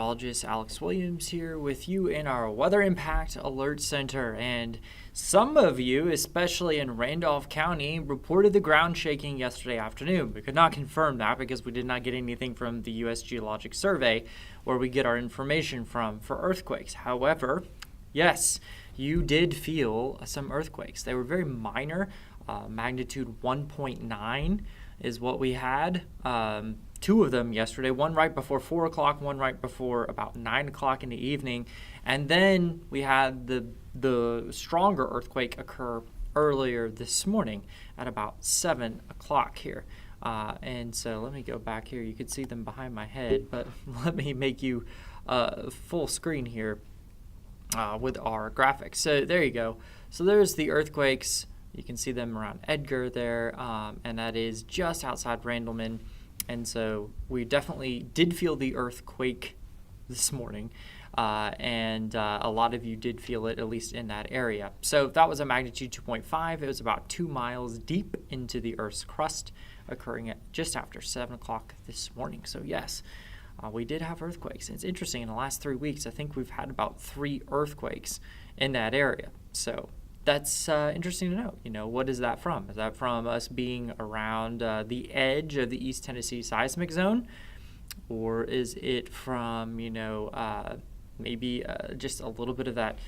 Meteorologist Alex Williams here with you in our Weather Impact Alert Center. And some of you, especially in Randolph County, reported the ground shaking yesterday afternoon. We could not confirm that because we did not get anything from the U.S. Geologic Survey, where we get our information from for earthquakes. However, yes, you did feel some earthquakes. They were very minor. Magnitude 1.9 is what we had. Two of them yesterday, one right before 4 o'clock, one right before about 9 o'clock in the evening. And then we had the stronger earthquake occur earlier this morning at about 7 o'clock here. And so let me go back here. You could see them behind my head, but let me make you full screen here with our graphics. So there you go. So there's the earthquakes. You can see them around Edgar there, and that is just outside Randleman. And so we definitely did feel the earthquake this morning, and a lot of you did feel it, at least in that area. So that was a magnitude 2.5. It was about 2 miles deep into the Earth's crust, occurring at just after 7 o'clock this morning. So yes, we did have earthquakes. It's interesting, in the last 3 weeks, I think we've had about 3 earthquakes in that area. So that's interesting to know. What is that from? Is that from us being around the edge of the East Tennessee seismic zone? Or is it from, maybe just a little bit of that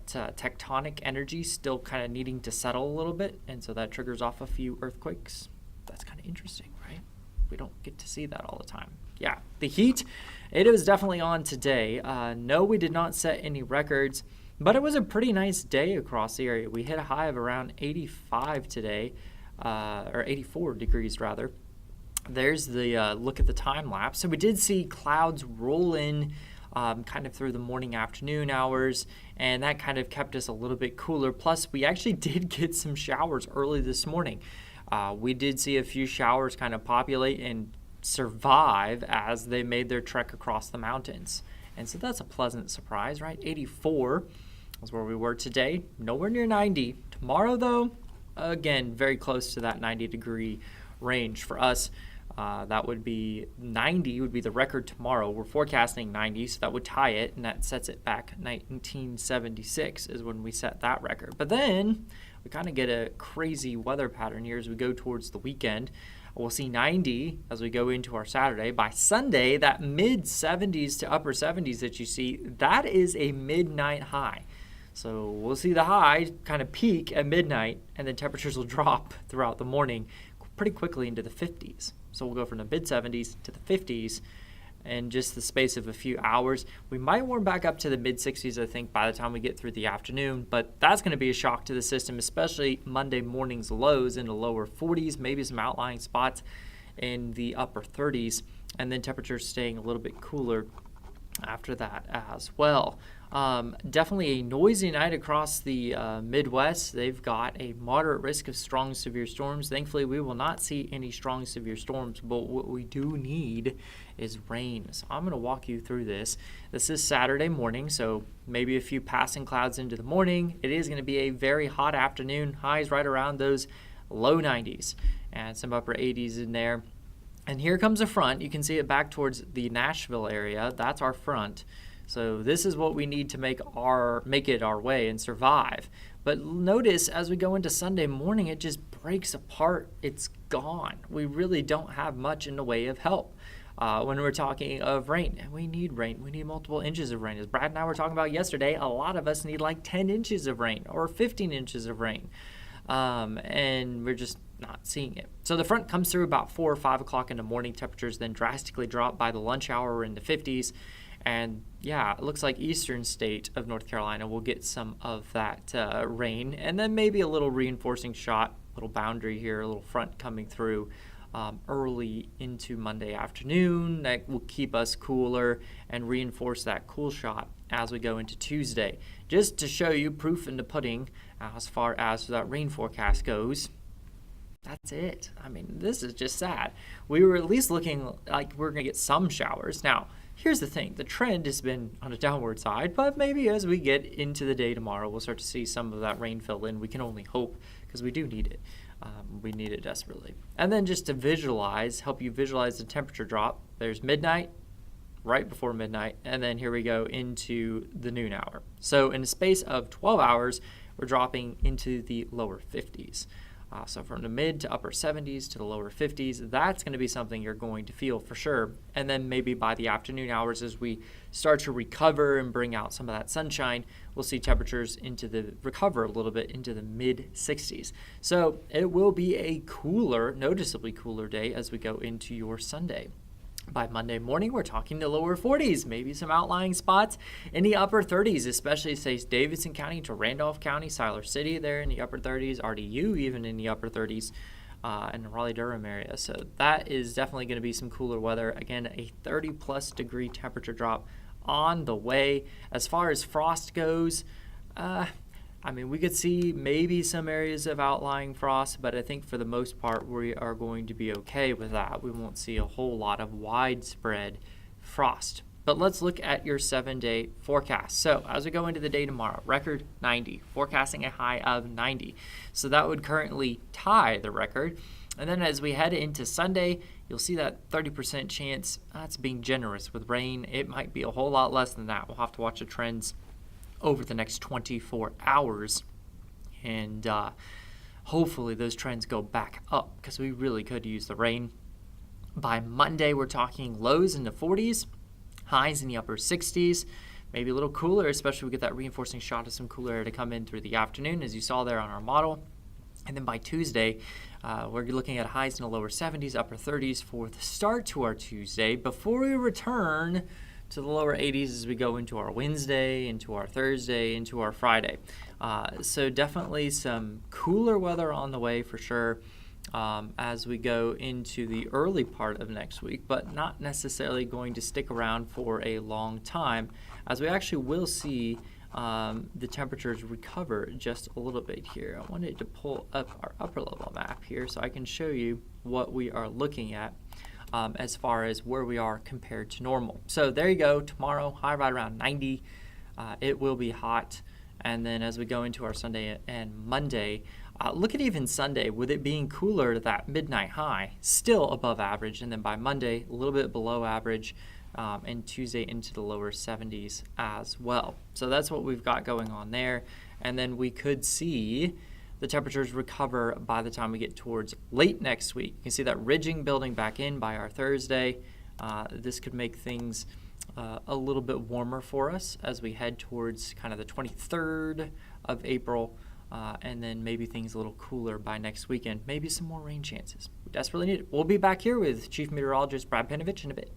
tectonic energy still kind of needing to settle a little bit, and so that triggers off a few earthquakes? That's kind of interesting, right? We don't get to see that all the time. Yeah, the heat, it was definitely on today. No, we did not set any records, but it was a pretty nice day across the area. We hit a high of around 85 today, or 84 degrees rather. There's the look at the time lapse. So we did see clouds roll in kind of through the morning afternoon hours, and that kind of kept us a little bit cooler. Plus, we actually did get some showers early this morning. We did see a few showers kind of populate and survive as they made their trek across the mountains. And so that's a pleasant surprise, right? 84 is where we were today, nowhere near 90. Tomorrow, though, again, very close to that 90-degree range for us. That would be 90 would be the record tomorrow. We're forecasting 90, so that would tie it, and that sets it back. 1976 is when we set that record. But then we kind of get a crazy weather pattern here as we go towards the weekend. We'll see 90 as we go into our Saturday. By Sunday, that mid-70s to upper 70s that you see, that is a midnight high. So we'll see the high kind of peak at midnight, and then temperatures will drop throughout the morning pretty quickly into the 50s. So we'll go from the mid-70s to the 50s in just the space of a few hours. We might warm back up to the mid-60s, I think, by the time we get through the afternoon, but that's going to be a shock to the system, especially Monday morning's lows in the lower 40s, maybe some outlying spots in the upper 30s, and then temperatures staying a little bit cooler after that as well. Definitely a noisy night across the Midwest. They've got a moderate risk of strong severe storms. Thankfully, we will not see any strong severe storms, but what we do need is rain. So I'm going to walk you through this. This is Saturday morning, so maybe a few passing clouds into the morning. It is going to be a very hot afternoon. Highs right around those low 90s and some upper 80s in there. And here comes a front. You can see it back towards the Nashville area. That's our front. So this is what we need to make it our way and survive. But notice as we go into Sunday morning, it just breaks apart. It's gone. We really don't have much in the way of help when we're talking of rain. And we need rain. We need multiple inches of rain. As Brad and I were talking about yesterday, a lot of us need like 10 inches of rain or 15 inches of rain. And we're just not seeing it. So the front comes through about 4 or 5 o'clock in the morning. Temperatures then drastically drop by the lunch hour. We're in the 50s. And yeah, it looks like eastern state of North Carolina will get some of that rain, and then maybe a little reinforcing shot, little boundary here, a little front coming through early into Monday afternoon. That will keep us cooler and reinforce that cool shot as we go into Tuesday. Just to show you proof in the pudding as far as that rain forecast goes. That's it. I mean, this is just sad. We were at least looking like we're going to get some showers. Now, here's the thing. The trend has been on a downward side, but maybe as we get into the day tomorrow, we'll start to see some of that rain fill in. We can only hope because we do need it. We need it desperately. And then just to help you visualize the temperature drop, there's midnight, right before midnight, and then here we go into the noon hour. So in a space of 12 hours, we're dropping into the lower 50s. So from the mid to upper 70s to the lower 50s, that's going to be something you're going to feel for sure. And then maybe by the afternoon hours, as we start to recover and bring out some of that sunshine, we'll see temperatures recover a little bit into the mid 60s. So it will be a noticeably cooler day as we go into your Sunday. By Monday morning, we're talking the lower 40s, maybe some outlying spots in the upper 30s, especially say Davidson County to Randolph County, Siler City there in the upper 30s, RDU even in the upper 30s, and the Raleigh-Durham area. So that is definitely going to be some cooler weather. Again, a 30-plus degree temperature drop on the way. As far as frost goes, we could see maybe some areas of outlying frost, but I think for the most part, we are going to be okay with that. We won't see a whole lot of widespread frost. But let's look at your 7-day forecast. So as we go into the day tomorrow, record 90, forecasting a high of 90. So that would currently tie the record. And then as we head into Sunday, you'll see that 30% chance. That's being generous with rain. It might be a whole lot less than that. We'll have to watch the trends over the next 24 hours, and hopefully those trends go back up because we really could use the rain. By Monday, we're talking lows in the 40s, highs in the upper 60s, maybe a little cooler, especially we get that reinforcing shot of some cooler air to come in through the afternoon, as you saw there on our model. And then by Tuesday, we're looking at highs in the lower 70s, upper 30s for the start to our Tuesday before we return to the lower 80s as we go into our Wednesday, into our Thursday, into our Friday. So definitely some cooler weather on the way for sure as we go into the early part of next week, but not necessarily going to stick around for a long time, as we actually will see the temperatures recover just a little bit here. I wanted to pull up our upper level map here so I can show you what we are looking at. As far as where we are compared to normal. So there you go, tomorrow, high right around 90. It will be hot. And then as we go into our Sunday and Monday, look at even Sunday, with it being cooler to that midnight high, still above average. And then by Monday, a little bit below average, and Tuesday into the lower 70s as well. So that's what we've got going on there. And then we could see the temperatures recover by the time we get towards late next week. You can see that ridging building back in by our Thursday. This could make things a little bit warmer for us as we head towards kind of the 23rd of April, and then maybe things a little cooler by next weekend. Maybe some more rain chances. We desperately need it. We'll be back here with Chief Meteorologist Brad Panovich in a bit.